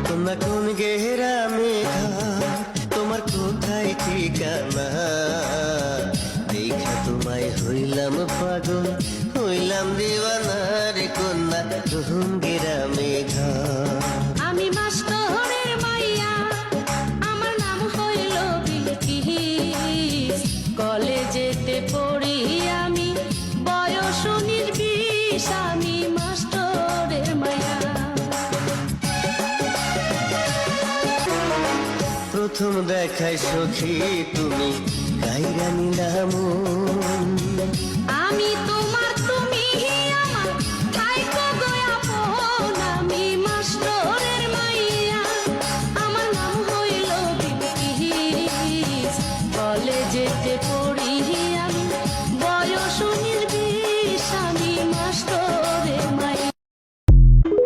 তোমরা কোন গেরামে ঘর, তোমার কোথায় ঠিকানা? দেখা তোমায় হইলাম পাগল, হইলাম দিওয়ানা রে কন্যা, কোন গেরামে ঘর। আমি মাস্টরের মাইয়া, আমার নাম হইল বিলকিস। কলেজেতে পড়ি আমি, বয়স 19-20, আমি মাস্টরের মাইয়া। প্রথম দেখায় সখী তুমি কাইরা নিলাম,